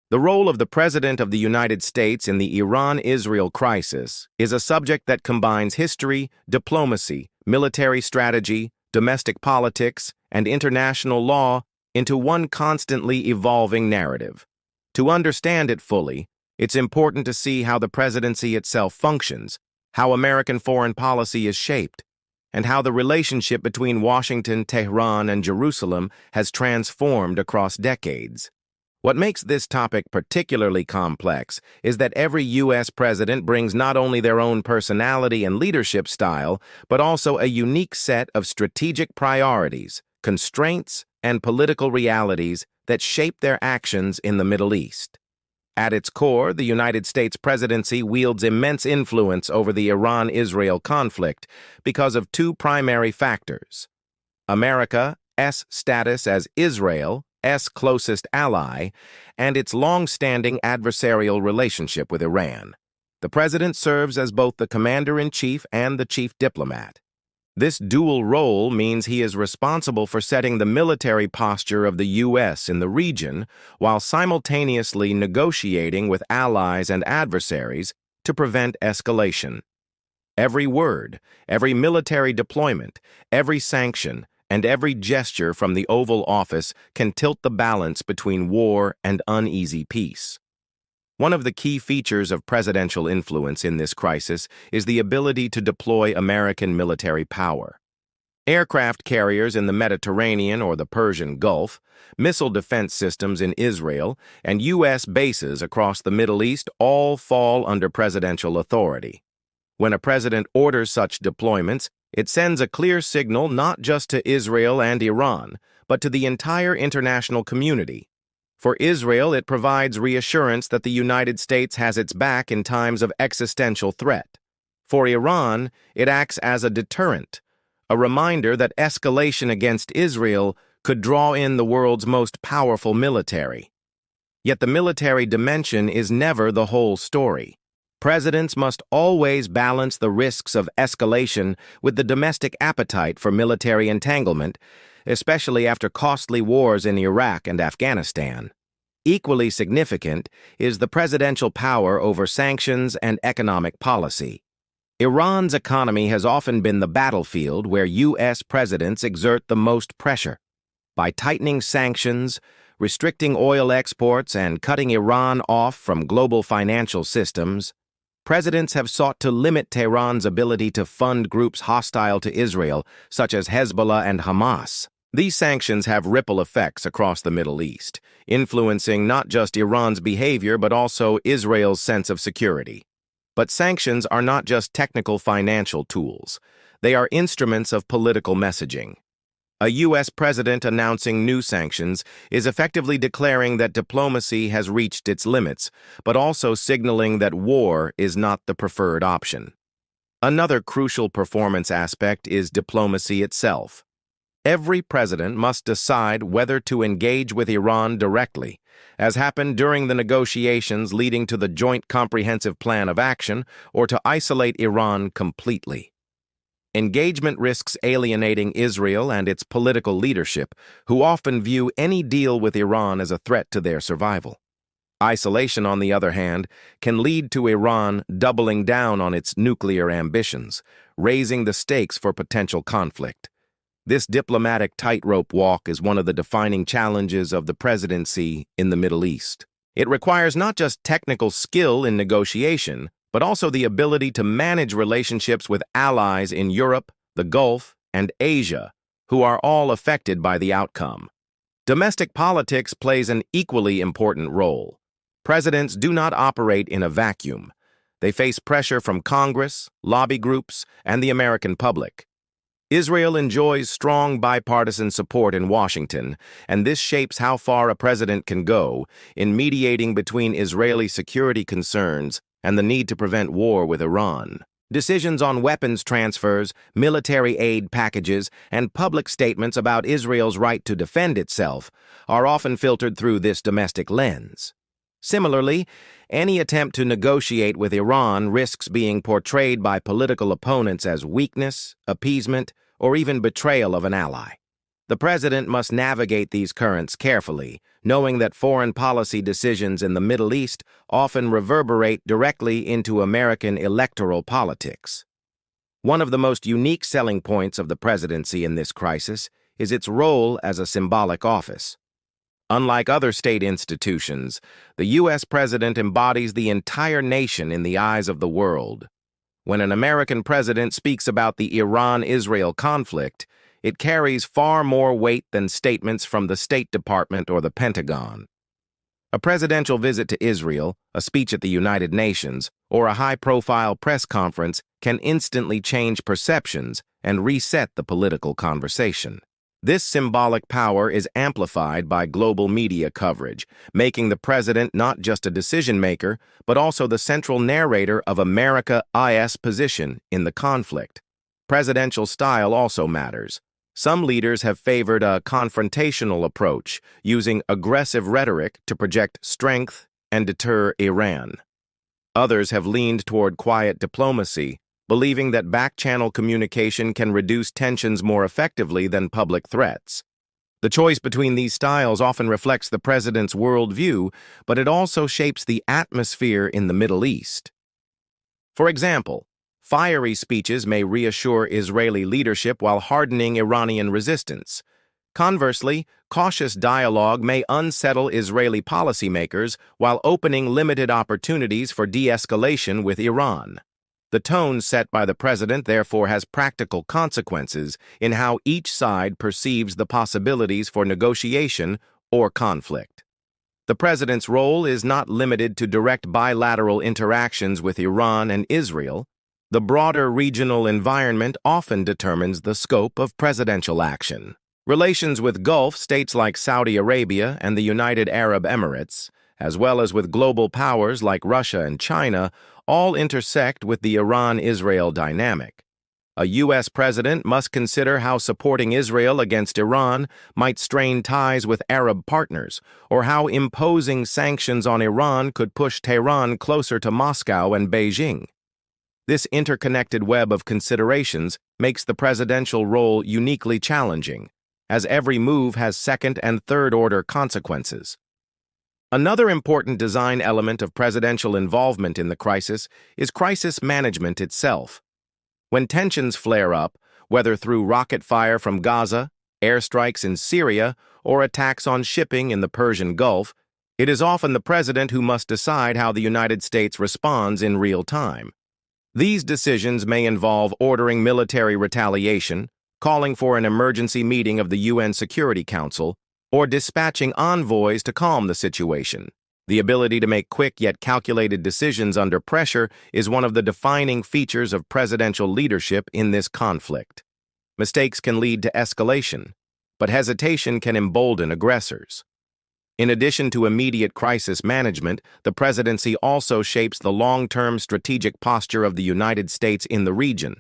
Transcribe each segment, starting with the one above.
The role of the President of the United States in the Iran-Israel crisis is a subject that combines history, diplomacy, military strategy, domestic politics, and international law into one constantly evolving narrative. To understand it fully, it's important to see how the presidency itself functions, how American foreign policy is shaped, and how the relationship between Washington, Tehran, and Jerusalem has transformed across decades. What makes this topic particularly complex is that every U.S. president brings not only their own personality and leadership style, but also a unique set of strategic priorities, constraints, and political realities that shape their actions in the Middle East. At its core, the United States presidency wields immense influence over the Iran-Israel conflict because of two primary factors: America's status as Israel's closest ally, and its long-standing adversarial relationship with Iran. The president serves as both the commander-in-chief and the chief diplomat. This dual role means he is responsible for setting the military posture of the U.S. in the region while simultaneously negotiating with allies and adversaries to prevent escalation. Every word, every military deployment, every sanction, and every gesture from the Oval Office can tilt the balance between war and uneasy peace. One of the key features of presidential influence in this crisis is the ability to deploy American military power. Aircraft carriers in the Mediterranean or the Persian Gulf, missile defense systems in Israel, and U.S. bases across the Middle East all fall under presidential authority. When a president orders such deployments, it sends a clear signal not just to Israel and Iran, but to the entire international community. For Israel, it provides reassurance that the United States has its back in times of existential threat. For Iran, it acts as a deterrent, a reminder that escalation against Israel could draw in the world's most powerful military. Yet the military dimension is never the whole story. Presidents must always balance the risks of escalation with the domestic appetite for military entanglement, especially after costly wars in Iraq and Afghanistan. Equally significant is the presidential power over sanctions and economic policy. Iran's economy has often been the battlefield where U.S. presidents exert the most pressure. By tightening sanctions, restricting oil exports, and cutting Iran off from global financial systems, presidents have sought to limit Tehran's ability to fund groups hostile to Israel, such as Hezbollah and Hamas. These sanctions have ripple effects across the Middle East, influencing not just Iran's behavior but also Israel's sense of security. But sanctions are not just technical financial tools. They are instruments of political messaging. A U.S. president announcing new sanctions is effectively declaring that diplomacy has reached its limits, but also signaling that war is not the preferred option. Another crucial performance aspect is diplomacy itself. Every president must decide whether to engage with Iran directly, as happened during the negotiations leading to the Joint Comprehensive Plan of Action, or to isolate Iran completely. Engagement risks alienating Israel and its political leadership, who often view any deal with Iran as a threat to their survival. Isolation, on the other hand, can lead to Iran doubling down on its nuclear ambitions, raising the stakes for potential conflict. This diplomatic tightrope walk is one of the defining challenges of the presidency in the Middle East. It requires not just technical skill in negotiation, but also the ability to manage relationships with allies in Europe, the Gulf, and Asia, who are all affected by the outcome. Domestic politics plays an equally important role. Presidents do not operate in a vacuum. They face pressure from Congress, lobby groups, and the American public. Israel enjoys strong bipartisan support in Washington, and this shapes how far a president can go in mediating between Israeli security concerns and the need to prevent war with Iran. Decisions on weapons transfers, military aid packages, and public statements about Israel's right to defend itself are often filtered through this domestic lens. Similarly, any attempt to negotiate with Iran risks being portrayed by political opponents as weakness, appeasement, or even betrayal of an ally. The president must navigate these currents carefully, knowing that foreign policy decisions in the Middle East often reverberate directly into American electoral politics. One of the most unique selling points of the presidency in this crisis is its role as a symbolic office. Unlike other state institutions, the U.S. president embodies the entire nation in the eyes of the world. When an American president speaks about the Iran-Israel conflict, it carries far more weight than statements from the State Department or the Pentagon. A presidential visit to Israel, a speech at the United Nations, or a high-profile press conference can instantly change perceptions and reset the political conversation. This symbolic power is amplified by global media coverage, making the president not just a decision-maker, but also the central narrator of America's position in the conflict. Presidential style also matters. Some leaders have favored a confrontational approach, using aggressive rhetoric to project strength and deter Iran. Others have leaned toward quiet diplomacy, believing that backchannel communication can reduce tensions more effectively than public threats. The choice between these styles often reflects the president's worldview, but it also shapes the atmosphere in the Middle East. For example, fiery speeches may reassure Israeli leadership while hardening Iranian resistance. Conversely, cautious dialogue may unsettle Israeli policymakers while opening limited opportunities for de-escalation with Iran. The tone set by the president therefore has practical consequences in how each side perceives the possibilities for negotiation or conflict. The president's role is not limited to direct bilateral interactions with Iran and Israel. The broader regional environment often determines the scope of presidential action. Relations with Gulf states like Saudi Arabia and the United Arab Emirates, as well as with global powers like Russia and China, all intersect with the Iran-Israel dynamic. A U.S. president must consider how supporting Israel against Iran might strain ties with Arab partners, or how imposing sanctions on Iran could push Tehran closer to Moscow and Beijing. This interconnected web of considerations makes the presidential role uniquely challenging, as every move has second- and third-order consequences. Another important design element of presidential involvement in the crisis is crisis management itself. When tensions flare up, whether through rocket fire from Gaza, airstrikes in Syria, or attacks on shipping in the Persian Gulf, it is often the president who must decide how the United States responds in real time. These decisions may involve ordering military retaliation, calling for an emergency meeting of the UN Security Council, or dispatching envoys to calm the situation. The ability to make quick yet calculated decisions under pressure is one of the defining features of presidential leadership in this conflict. Mistakes can lead to escalation, but hesitation can embolden aggressors. In addition to immediate crisis management, the presidency also shapes the long-term strategic posture of the United States in the region.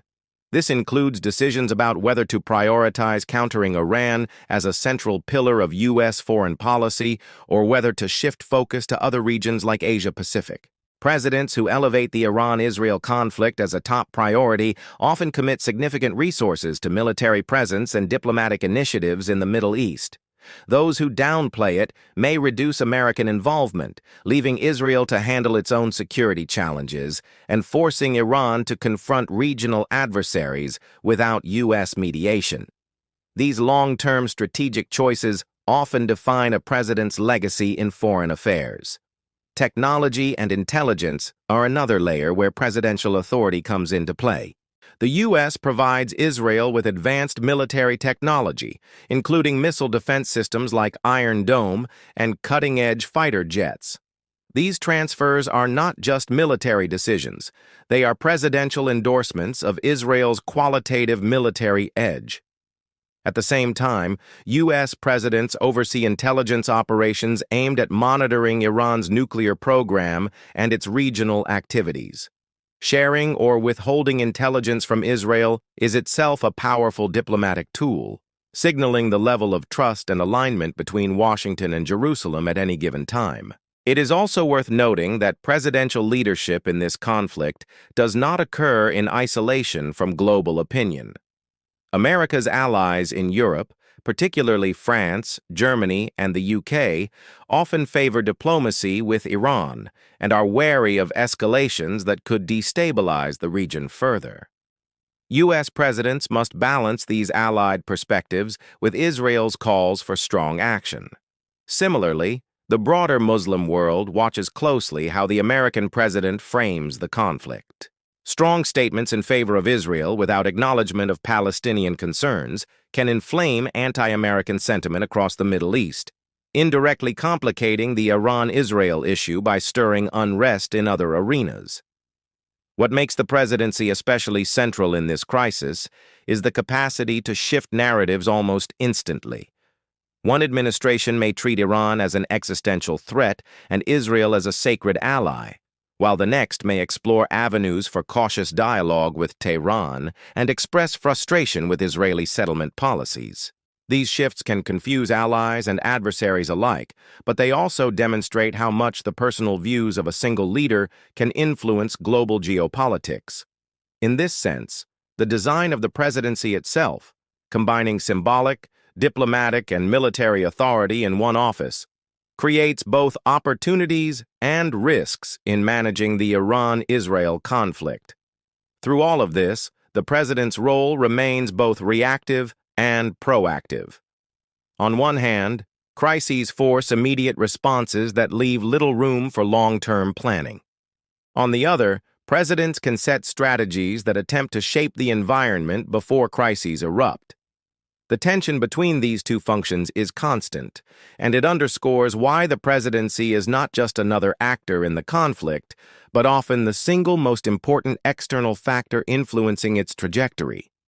This includes decisions about whether to prioritize countering Iran as a central pillar of U.S. foreign policy or whether to shift focus to other regions like Asia-Pacific. Presidents who elevate the Iran-Israel conflict as a top priority often commit significant resources to military presence and diplomatic initiatives in the Middle East. Those who downplay it may reduce American involvement, leaving Israel to handle its own security challenges and forcing Iran to confront regional adversaries without U.S. mediation. These long-term strategic choices often define a president's legacy in foreign affairs. Technology and intelligence are another layer where presidential authority comes into play. The U.S. provides Israel with advanced military technology, including missile defense systems like Iron Dome and cutting-edge fighter jets. These transfers are not just military decisions. They are presidential endorsements of Israel's qualitative military edge. At the same time, U.S. presidents oversee intelligence operations aimed at monitoring Iran's nuclear program and its regional activities. Sharing or withholding intelligence from Israel is itself a powerful diplomatic tool, signaling the level of trust and alignment between Washington and Jerusalem at any given time. It is also worth noting that presidential leadership in this conflict does not occur in isolation from global opinion. America's allies in Europe, particularly France, Germany, and the UK, often favor diplomacy with Iran and are wary of escalations that could destabilize the region further. U.S. presidents must balance these allied perspectives with Israel's calls for strong action. Similarly, the broader Muslim world watches closely how the American president frames the conflict. Strong statements in favor of Israel without acknowledgement of Palestinian concerns can inflame anti-American sentiment across the Middle East, indirectly complicating the Iran-Israel issue by stirring unrest in other arenas. What makes the presidency especially central in this crisis is the capacity to shift narratives almost instantly. One administration may treat Iran as an existential threat and Israel as a sacred ally, while the next may explore avenues for cautious dialogue with Tehran and express frustration with Israeli settlement policies. These shifts can confuse allies and adversaries alike, but they also demonstrate how much the personal views of a single leader can influence global geopolitics. In this sense, the design of the presidency itself, combining symbolic, diplomatic, and military authority in one office, creates both opportunities and risks in managing the Iran-Israel conflict. Through all of this, the president's role remains both reactive and proactive. On one hand, crises force immediate responses that leave little room for long-term planning. On the other, presidents can set strategies that attempt to shape the environment before crises erupt. The tension between these two functions is constant, and it underscores why the presidency is not just another actor in the conflict, but often the single most important external factor influencing its trajectory.